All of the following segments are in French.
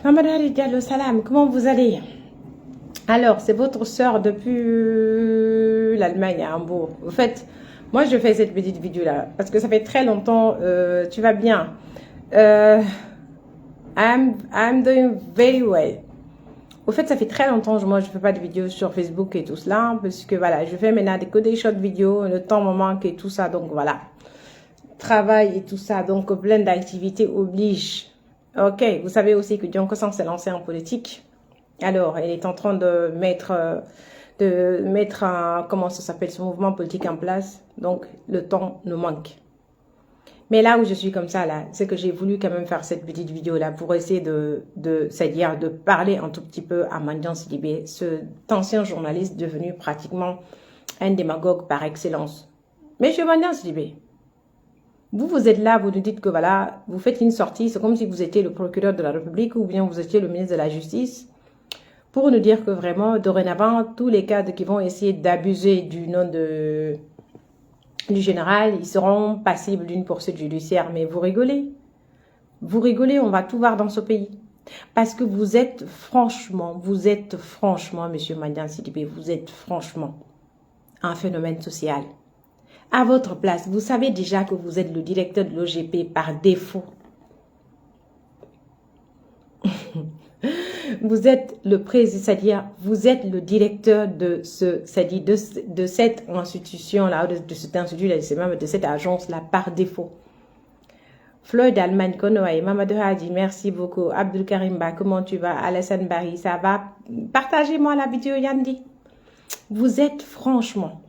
Mamadou Hari Diallo, salam, comment vous allez? Alors, c'est votre sœur depuis l'Allemagne à Hambourg. En fait, moi, je fais cette petite vidéo-là parce que ça fait très longtemps. Tu vas bien? Euh, I'm doing very well. Au fait, ça fait très longtemps, moi, je fais pas de vidéos sur Facebook et tout cela, parce que voilà, je fais maintenant que des short vidéos, le temps me manque et tout ça, donc voilà. Travail et tout ça, donc plein d'activités oblige. Ok, vous savez aussi que Dion Kossan s'est lancé en politique. Alors, elle est en train de mettre un, comment ça s'appelle, ce mouvement politique en place. Donc, le temps nous manque. Mais là où je suis comme ça, là, c'est que j'ai voulu quand même faire cette petite vidéo-là pour essayer c'est-à-dire de parler un tout petit peu à Mandian Sidibé, cet ancien journaliste devenu pratiquement un démagogue par excellence. Monsieur Mandian Sidibé, vous êtes là, vous nous dites que voilà, vous faites une sortie, c'est comme si vous étiez le procureur de la République ou bien vous étiez le ministre de la Justice, pour nous dire que vraiment, dorénavant, tous les cadres qui vont essayer d'abuser du nom du général, ils seront passibles d'une poursuite judiciaire. Mais vous rigolez, on va tout voir dans ce pays. Parce que vous êtes franchement, monsieur Mandian Sidibé, vous êtes franchement un phénomène social. À votre place, vous savez déjà que vous êtes le directeur de l'OGP par défaut. Vous êtes le président, c'est-à-dire vous êtes le directeur de de cette institution-là, de cet institut-là, même de cette agence-là par défaut. Floyd Allemagne, Konoaï, Mamadou Hadi, merci beaucoup. Abdul Karimba, comment tu vas? Alassane Barry, ça va? Partagez-moi la vidéo, Yandi. Vous êtes franchement,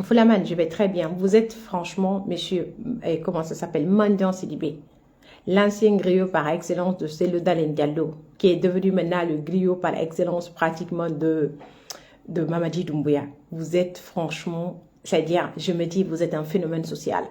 Foulaman, je vais très bien. Vous êtes franchement, monsieur, comment ça s'appelle, Mandian Sidibé, l'ancien griot par excellence de Cellou Dalein Diallo, qui est devenu maintenant le griot par excellence pratiquement de Mamadi Doumbouya. Vous êtes franchement, c'est-à-dire, je me dis, vous êtes un phénomène social.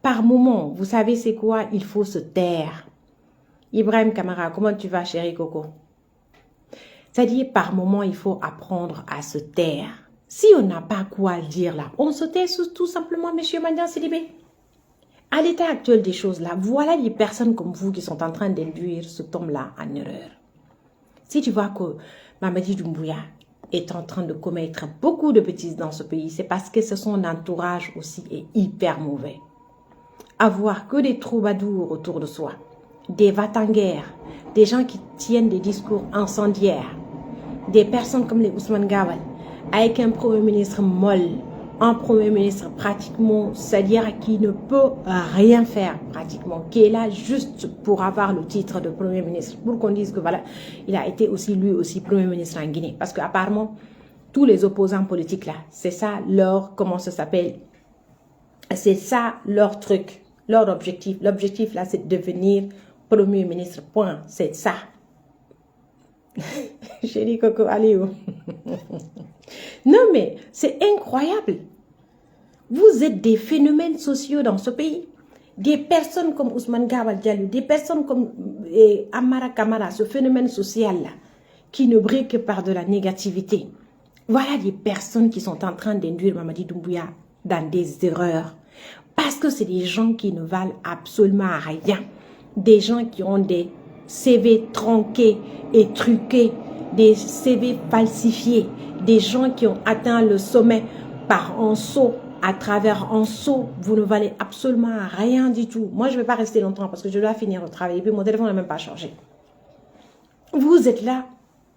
Par moment, vous savez c'est quoi? Il faut se taire. Ibrahim Kamara, comment tu vas, chéri Coco? C'est-à-dire, par moment, il faut apprendre à se taire. Si on n'a pas quoi dire là, on se tait tout simplement, monsieur Mandian Sidibé. À l'état actuel des choses là, voilà les personnes comme vous qui sont en train d'induire ce tome-là en erreur. Si tu vois que Mamadi Doumbouya est en train de commettre beaucoup de bêtises dans ce pays, c'est parce que son entourage aussi est hyper mauvais. Avoir que des troubadours autour de soi, des va-t-en-guerre, des gens qui tiennent des discours incendiaires, des personnes comme les Ousmane Gawal, avec un premier ministre molle, un premier ministre pratiquement, c'est-à-dire qui ne peut rien faire pratiquement, qui est là juste pour avoir le titre de premier ministre, pour qu'on dise que voilà, il a été aussi lui aussi premier ministre en Guinée. Parce qu'apparemment, tous les opposants politiques là, c'est ça leur, comment ça s'appelle, c'est ça leur truc, leur objectif. L'objectif là, c'est de devenir premier ministre, point, c'est ça. Chérie Coco, allez où? Non mais, c'est incroyable. Vous êtes des phénomènes sociaux dans ce pays. Des personnes comme Ousmane Gawal Diallo, des personnes comme Amara Kamara, ce phénomène social-là, qui ne brille que par de la négativité. Voilà des personnes qui sont en train d'induire Mamadi Doumbouya dans des erreurs. Parce que c'est des gens qui ne valent absolument rien. Des gens qui ont des CV tronqués et truqués, des CV falsifiés, des gens qui ont atteint le sommet par un saut, à travers un saut, vous ne valez absolument rien du tout. Moi, je ne vais pas rester longtemps parce que je dois finir le travail et puis mon téléphone n'a même pas chargé. Vous êtes là,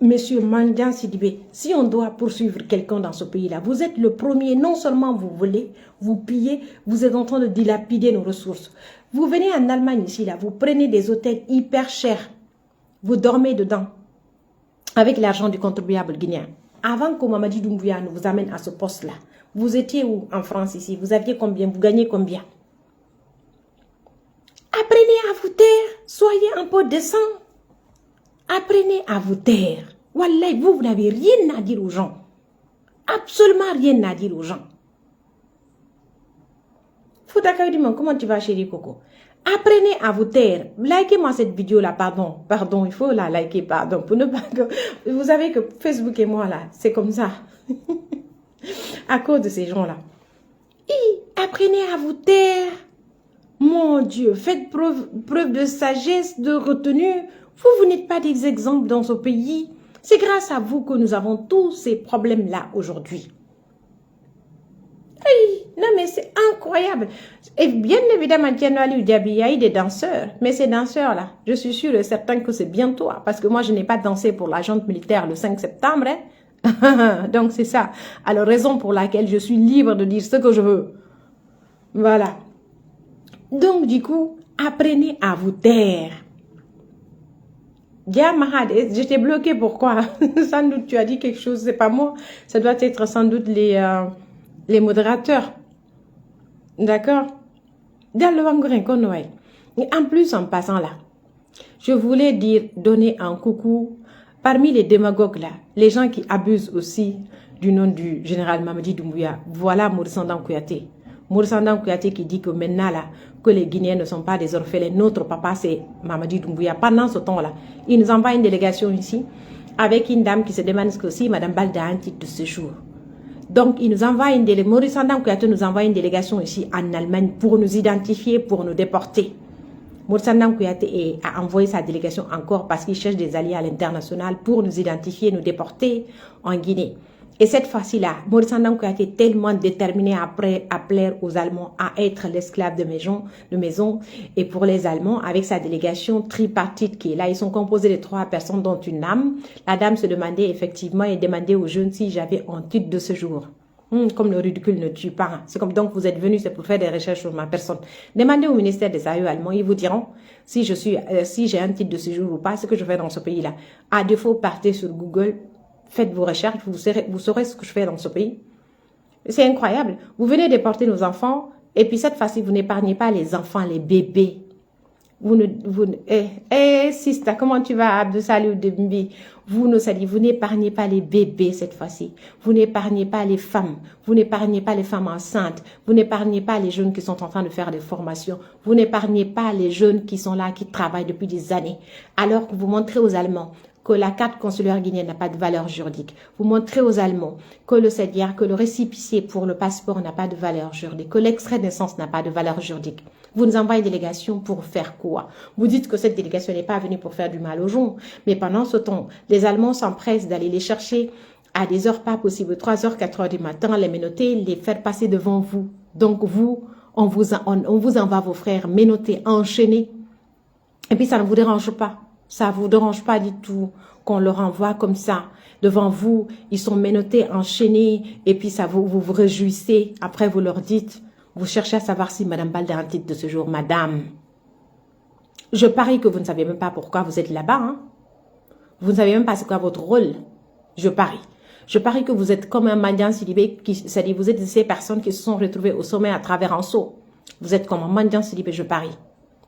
monsieur Mandian Sidibé, si on doit poursuivre quelqu'un dans ce pays-là, vous êtes le premier, non seulement vous volez, vous pillez, vous êtes en train de dilapider nos ressources. Vous venez en Allemagne ici, là, vous prenez des hôtels hyper chers, vous dormez dedans avec l'argent du contribuable guinéen. Avant que Mamadi Doumbouya ne vous amène à ce poste-là, vous étiez où en France ici? Vous aviez combien? Vous gagnez combien? Apprenez à vous taire. Soyez un peu décent. Apprenez à vous taire. Wallahi, vous n'avez rien à dire aux gens. Absolument rien à dire aux gens. Foutakayoudiman, comment tu vas, chérie Coco? Apprenez à vous taire. Likez-moi cette vidéo-là, pardon, il faut la liker, pardon, pour ne pas que... Vous savez que Facebook et moi, là, c'est comme ça. À cause de ces gens-là. Apprenez à vous taire. Mon Dieu, faites preuve de sagesse, de retenue. Vous n'êtes pas des exemples dans ce pays. C'est grâce à vous que nous avons tous ces problèmes-là aujourd'hui. Oui, non mais c'est incroyable. Et bien évidemment, il y a eu des danseurs, mais ces danseurs-là, je suis sûre et certain que c'est bien toi, parce que moi je n'ai pas dansé pour la junte militaire le 5 septembre. Hein? Donc c'est ça. Alors raison pour laquelle je suis libre de dire ce que je veux. Voilà. Donc du coup, apprenez à vous taire. Dia Mahad, je t'ai bloqué, pourquoi? Sans doute tu as dit quelque chose, c'est pas moi. Ça doit être sans doute les modérateurs. D'accord? Dans le Wangorin Konoé. Et en plus, en passant là, je voulais donner un coucou parmi les démagogues là, les gens qui abusent aussi du nom du général Mamadi Doumbouya. Voilà Maurice Sandan Kouyaté. Maurice Sandan Kouyaté qui dit que maintenant là, que les Guinéens ne sont pas des orphelins. Notre papa, c'est Mamadi Doumbouya. Pendant ce temps-là, il nous envoie une délégation ici avec une dame qui se demande que si Madame Balda a un titre de séjour. Donc, il nous envoie une délégation. Maurice Sandan Kouyaté nous envoie une délégation ici en Allemagne pour nous identifier, pour nous déporter. Maurice Sandan Kouyaté a envoyé sa délégation encore parce qu'il cherche des alliés à l'international pour nous identifier, nous déporter en Guinée. Et cette fois-ci-là, Maurice Sandan Kouyaté est tellement déterminé à plaire aux Allemands, à être l'esclave de maison. Et pour les Allemands, avec sa délégation tripartite qui est là, ils sont composés de 3 personnes, dont une dame. La dame se demandait effectivement et demandait aux jeunes si j'avais un titre de séjour. Comme le ridicule ne tue pas. C'est comme donc vous êtes venus, c'est pour faire des recherches sur ma personne. Demandez au ministère des Affaires allemands, ils vous diront si j'ai un titre de séjour ou pas, ce que je fais dans ce pays-là. À défaut, partez sur Google. Faites vos recherches, vous saurez ce que je fais dans ce pays. C'est incroyable. Vous venez déporter nos enfants et puis cette fois-ci, vous n'épargnez pas les enfants, les bébés. Sista, comment tu vas, Abdou Salou Dembi? Vous n'épargnez pas les bébés cette fois-ci. Vous n'épargnez pas les femmes. Vous n'épargnez pas les femmes enceintes. Vous n'épargnez pas les jeunes qui sont en train de faire des formations. Vous n'épargnez pas les jeunes qui sont là, qui travaillent depuis des années. Alors que vous montrez aux Allemands que la carte consulaire guinéenne n'a pas de valeur juridique. Vous montrez aux Allemands que le récépissé pour le passeport n'a pas de valeur juridique, que l'extrait de naissance n'a pas de valeur juridique. Vous nous envoyez une délégation pour faire quoi? Vous dites que cette délégation n'est pas venue pour faire du mal aux gens, mais pendant ce temps, les Allemands s'empressent d'aller les chercher à des heures pas possibles, 3h, 4h du matin, les menotter, les faire passer devant vous. Donc vous, on vous envoie vos frères menottés, enchaînés, et puis ça ne vous dérange pas. Ça ne vous dérange pas du tout qu'on leur envoie comme ça. Devant vous, ils sont menottés, enchaînés, et puis ça vous vous réjouissez. Après, vous leur dites, vous cherchez à savoir si Madame Balda a un titre de séjour. Madame, je parie que vous ne savez même pas pourquoi vous êtes là-bas. Hein? Vous ne savez même pas c'est quoi votre rôle. Je parie. Je parie que vous êtes comme un mendiant Sidibé, c'est-à-dire vous êtes de ces personnes qui se sont retrouvées au sommet à travers un seau. Vous êtes comme un mendiant Sidibé, je parie.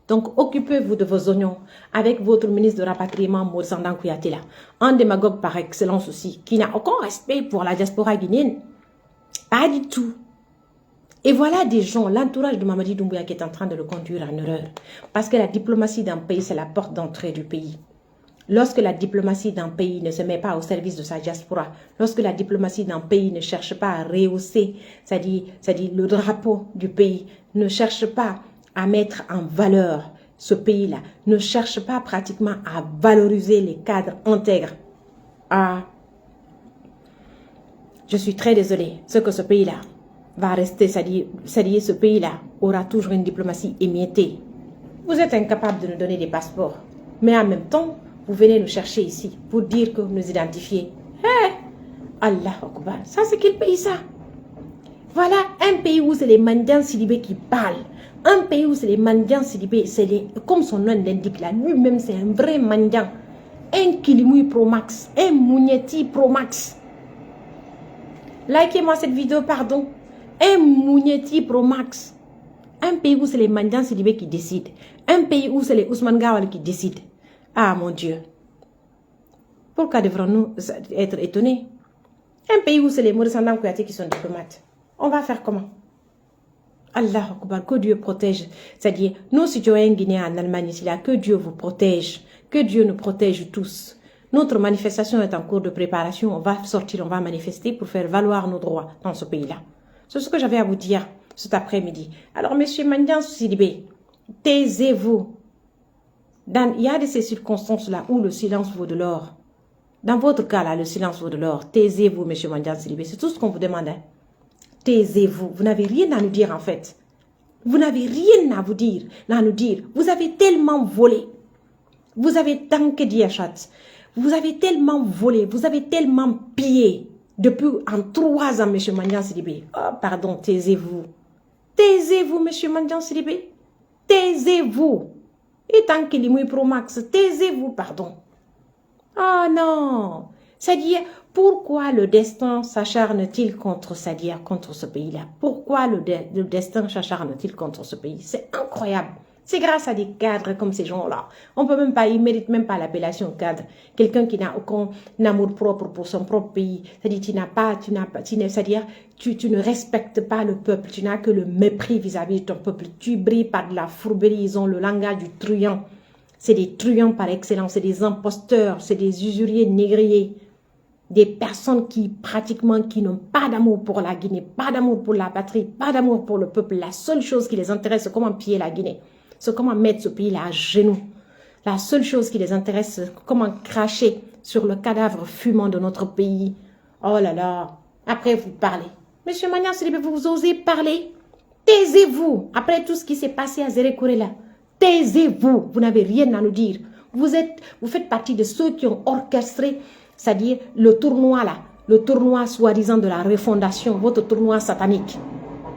Donc, occupez-vous de vos oignons avec votre ministre de rapatriement, Maurice Sandan Kouyaté là. Un démagogue par excellence aussi, qui n'a aucun respect pour la diaspora guinéenne. Pas du tout. Et voilà des gens, l'entourage de Mamadi Doumbouya qui est en train de le conduire en erreur. Parce que la diplomatie d'un pays, c'est la porte d'entrée du pays. Lorsque la diplomatie d'un pays ne se met pas au service de sa diaspora, lorsque la diplomatie d'un pays ne cherche pas à rehausser, c'est-à-dire le drapeau du pays, ne cherche pas à mettre en valeur ce pays-là, ne cherche pas pratiquement à valoriser les cadres intègres. Ah, je suis très désolée, ce que ce pays-là va rester, c'est-à-dire ce pays-là aura toujours une diplomatie émiettée. Vous êtes incapable de nous donner des passeports, mais en même temps, vous venez nous chercher ici pour dire que vous nous identifiez. Allah Akbar, ça c'est quel pays ça? Voilà un pays où c'est les mendiants Sidibé qui parlent. Un pays où c'est les mendiants Sidibé, comme son nom l'indique là, lui-même c'est un vrai mendiant. Un Kilimui Pro Max, un Mounieti Pro Max. Likez-moi cette vidéo, pardon. Un Mounieti Pro Max. Un pays où c'est les mendiants Sidibé qui décident. Un pays où c'est les Ousmane Gawal qui décident. Ah mon Dieu. Pourquoi devrons-nous être étonnés? Un pays où c'est les Maurice Sandan Kouyaté qui sont diplomates. On va faire comment? Allah Akbar, que Dieu protège. C'est-à-dire, nos citoyens guinéens en Allemagne ici, là, que Dieu vous protège. Que Dieu nous protège tous. Notre manifestation est en cours de préparation. On va sortir, on va manifester pour faire valoir nos droits dans ce pays-là. C'est ce que j'avais à vous dire cet après-midi. Alors, monsieur Mandian Sidibé, taisez-vous. il y a de ces circonstances-là où le silence vaut de l'or. Dans votre cas, là, le silence vaut de l'or. Taisez-vous, M. Mandiang Sidibé. C'est tout ce qu'on vous demande. Hein. Taisez-vous. Vous n'avez rien à nous dire, en fait. Vous n'avez rien à vous dire, à nous dire. Vous avez tellement volé. Vous avez tant que dit à chat. Vous avez tellement volé. Vous avez tellement pillé. Depuis en 3 ans, M. Mandiang Sidibé. Oh, pardon, taisez-vous. Taisez-vous, M. Mandiang Sidibé. Taisez-vous. Et tant qu'il est mouillé pro max, taisez-vous, pardon. Oh non. C'est-à-dire, pourquoi le destin s'acharne-t-il contre, c'est-à-dire contre ce pays-là? Pourquoi le destin s'acharne-t-il contre ce pays? C'est incroyable. C'est grâce à des cadres comme ces gens-là. On peut même pas, ils méritent même pas l'appellation cadre. Quelqu'un qui n'a aucun amour propre pour son propre pays. C'est-à-dire, c'est-à-dire, tu ne respectes pas le peuple. Tu n'as que le mépris vis-à-vis de ton peuple. Tu brilles par de la fourberie. Ils ont le langage du truand. C'est des truands par excellence. C'est des imposteurs. C'est des usuriers négriers. Des personnes qui pratiquement qui n'ont pas d'amour pour la Guinée, pas d'amour pour la patrie, pas d'amour pour le peuple. La seule chose qui les intéresse, c'est comment piller la Guinée. C'est comment mettre ce pays-là à genoux. La seule chose qui les intéresse, c'est comment cracher sur le cadavre fumant de notre pays. Oh là là. Après, vous parlez. Monsieur Mandiang Sidibé, vous osez parler? Taisez-vous. Après tout ce qui s'est passé à Zérékoré là. Taisez-vous. Vous n'avez rien à nous dire. Vous faites partie de ceux qui ont orchestré, c'est-à-dire le tournoi là. Le tournoi soi-disant de la refondation. Votre tournoi satanique.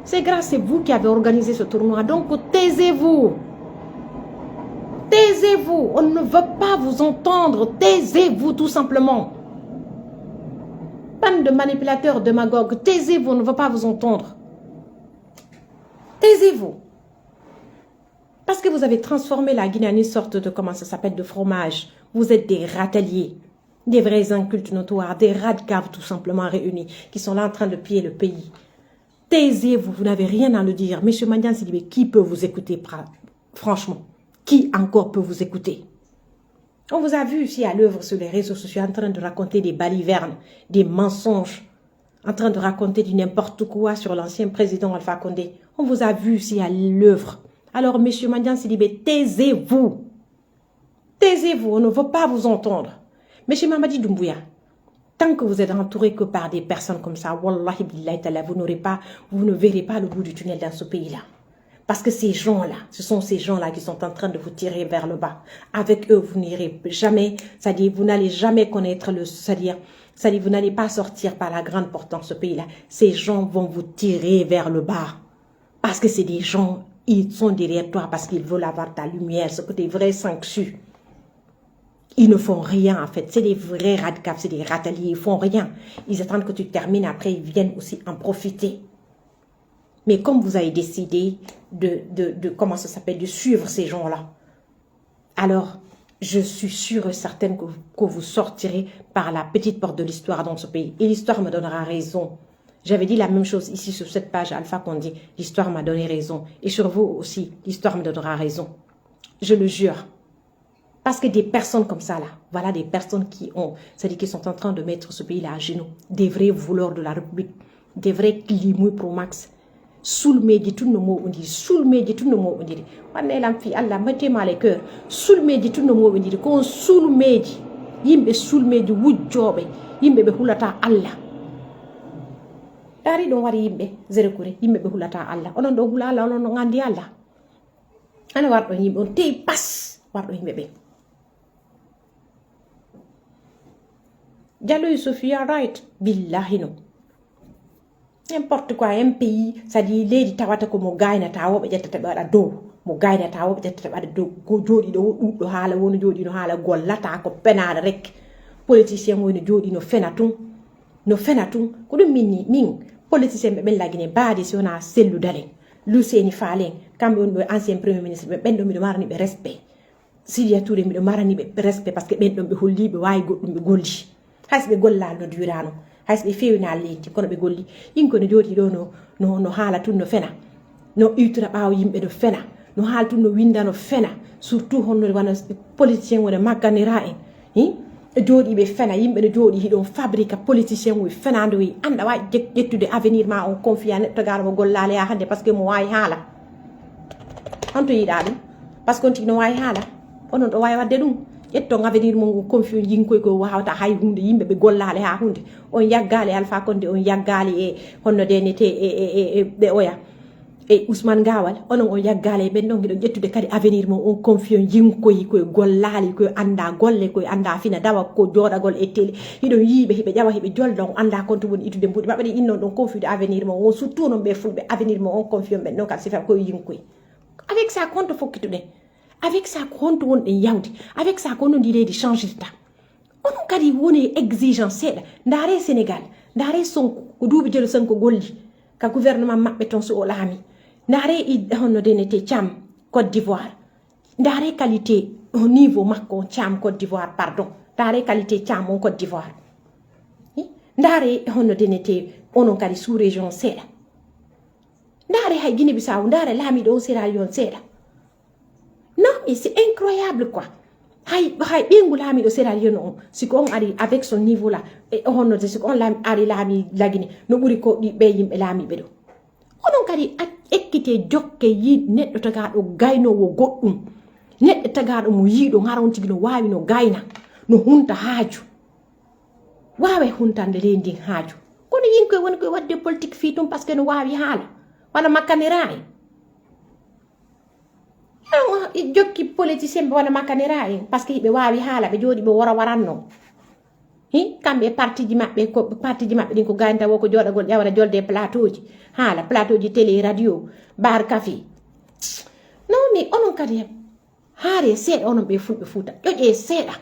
C'est grâce à vous qui avez organisé ce tournoi. Donc, taisez-vous. Taisez-vous, on ne veut pas vous entendre. Taisez-vous tout simplement. Bande de manipulateurs, démagogues, taisez-vous, on ne veut pas vous entendre. Taisez-vous. Parce que vous avez transformé la Guinée en une sorte de, comment ça s'appelle, de fromage. Vous êtes des râteliers, des vrais incultes notoires, des rats de cave tout simplement réunis, qui sont là en train de piller le pays. Taisez-vous, vous n'avez rien à le dire. Monsieur Mandiang Sidibé, qui peut vous écouter, franchement? Qui encore peut vous écouter? On vous a vu ici à l'œuvre sur les réseaux sociaux en train de raconter des balivernes, des mensonges, en train de raconter du n'importe quoi sur l'ancien président Alpha Condé. On vous a vu ici à l'œuvre. Alors, monsieur Mandiang Sidibé, taisez-vous. Taisez-vous, on ne veut pas vous entendre. Monsieur Mamadi Doumbouya, tant que vous êtes entouré que par des personnes comme ça, wallahi billahi ta'ala, vous ne verrez pas le bout du tunnel dans ce pays-là. Parce que ces gens-là, ce sont ces gens-là qui sont en train de vous tirer vers le bas. Avec eux, vous n'irez jamais, c'est-à-dire vous n'allez jamais connaître le, c'est-à-dire vous n'allez pas sortir par la grande porte dans ce pays-là. Ces gens vont vous tirer vers le bas. Parce que c'est des gens, ils sont derrière toi parce qu'ils veulent avoir ta lumière, ce que des vrais sanctus. Ils ne font rien en fait. C'est des vrais radicaux, c'est des rateliers, ils font rien. Ils attendent que tu termines, après ils viennent aussi en profiter. Mais comme vous avez décidé comment ça s'appelle, de suivre ces gens-là, alors je suis sûre et certaine que vous sortirez par la petite porte de l'histoire dans ce pays. Et l'histoire me donnera raison. J'avais dit la même chose ici sur cette page Alpha Condé. L'histoire m'a donné raison. Et sur vous aussi, l'histoire me donnera raison. Je le jure. Parce que des personnes comme ça, là, voilà des personnes qui ont, c'est-à-dire qui sont en train de mettre ce pays-là à genoux. Des vrais voleurs de la République. Des vrais climouilles pro max. Soulmé tout le monde on dit soulmé tout le monde on dit on est l'enfant Allah mettez-moi les cœurs soulmé tout le monde on dit qu'on soulmé yimbe soulmé wujjobe yimbe be hulata Allah dari don wari yimbe Zérékoré yimbe be hulata Allah onon do hulala onon ngandi Allah ana wardo yimbe on tey pas wardo yimbe be Diallo Sophia right billahi no n'importe quoi, un pays, ça dit, les tawata ko mo gaina tawo be jetta be wada do mo gaina tawo be jetta be wada do go jodi do hala woni jodi no hala gollata ko penade rek politicien woni jodi no fenatum ko dum min politicien be la Guinée baadi si on a sellu dalen lu seni falen kambe on ancien premier ministre be bendo mi do marani be respect Sidia Touré mi do marani be respect parce que bendo be holli be wayi goddum be golli hasbe gollal no durano hayɓe fewina leydi kono ɓe golli inko no jooɗi ɗo no haala tun no fena no iwtira ɓaawo yimɓe no fena no haala tun no winda no fena surtout honno wana politicien wone magganira en jooɗiɓe fena yimɓe no jooɗi hiɗon fabrique politicien wi fenade wi anda wawi ƴettude avenir ma on confia neɗɗo gaɗo mo gollale hande par ce que mo wawi haala honto yiɗa ɗum par ce que on tigi no wawi haala onon do way wadde dum etto avenir mo confio jinkoy ko wawta hay hunde yimbe be gollale ha hunde on yaggale Alpha Condé on yaggale e honno denete e oya e Ousmane Gawal onon on yaggale ben don gido jettude kadi avenir mo on confio jinkoy ko gollali ko anda golle ko anda fina dawa ko jodagol e tele hido yibe hibe jawa hibe joldon anda konto woni itude mbudi babbe innon don confio de avenir mo on surtout non be fulbe avenir mo on confio ben non ka sifa ko jinkoy avec ça compte fokkitude avec ça compte won en yawdi avec ça kono ndi leydi changer ta on kadi woni exigence seeda ndare Sénégal ndare Sonko ko duubi jelo Sonko golli ka gouvernement mabbe ton so o laami ndare i honno denete Thiam Côte d'Ivoire ndare qualité au niveau makko Thiam Côte d'Ivoire pardon ndare qualité Thiam on Côte d'Ivoire ndare honno denete onon kadi sous région seeda ndare hay Guinée Bissau ndare laami do Sierra Leone seeda. Non, mais c'est incroyable quoi. Hay bingu lami do Sierra Leone si ko on ari avec son niveau là et on si ko on lami ari lami lagini no buri ko di be yimbe lami be do. Onon kadi ekkite jokke yi neddo tagado gayno wo goddum. Neddo tagado mo yido ngaronti no wawi no gayna no hunta haaju. Wawe huntande lendi haaju. Kono yin ko won ko wadde politique fi tum parce que no wawi hala. Wala makaneraay. Jokki politicien wala makaneraay parce que be wawi hala be jodi be wara waranno. Kambe parti ji mabbe ko parti ji mabbe din ko ganda wo ko jodagol jawara jolde plateau ji hala plateau ji télé radio bar café. Non mais onon kadi haare seeda onon be fulbe fuuta joje seeda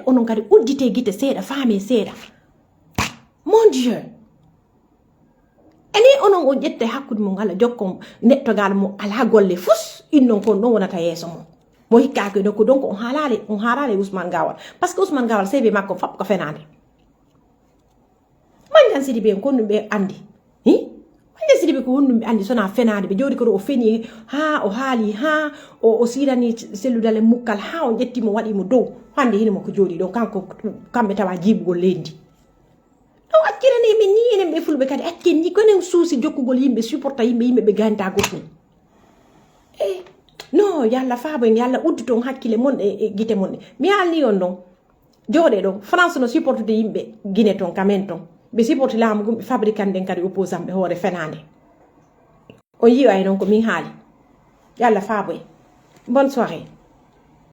onon kadi uddite gite seeda faame seeda. Mon Dieu. Eni onon o jette hakkude mo ngala jokkom nettogal mo ala golle fus innon ko non wonata yeso mo hikkaake do ko donc on halale Ousmane Gawal parce que Ousmane Gawal sebe makko fop ko fenande Mandiang Sidibé ko numbe andi Mandiang Sidibé ko numbe andi sona fenande be jodi ko o feni ha o haali ha o sirani selludale mukkal ha o jetti mo wadi mo dow hande hini mo ko jodi do kanko kambe tawa jibugol lendi o akkirani be ni enen be fulbe kadi akkenni ko nen suusi jokkugol yimbe supporta yimbe be ganta gotni no yalla faabo en yalla udditon hakkile mon e gite mon mi alni on don jode do France no supporte de yimbe Guinée ton kamen ton be supporte lamu gum fabricant den kadi opposant be hore fenande o yi ay non ko min haali yalla faabo bonne soirée.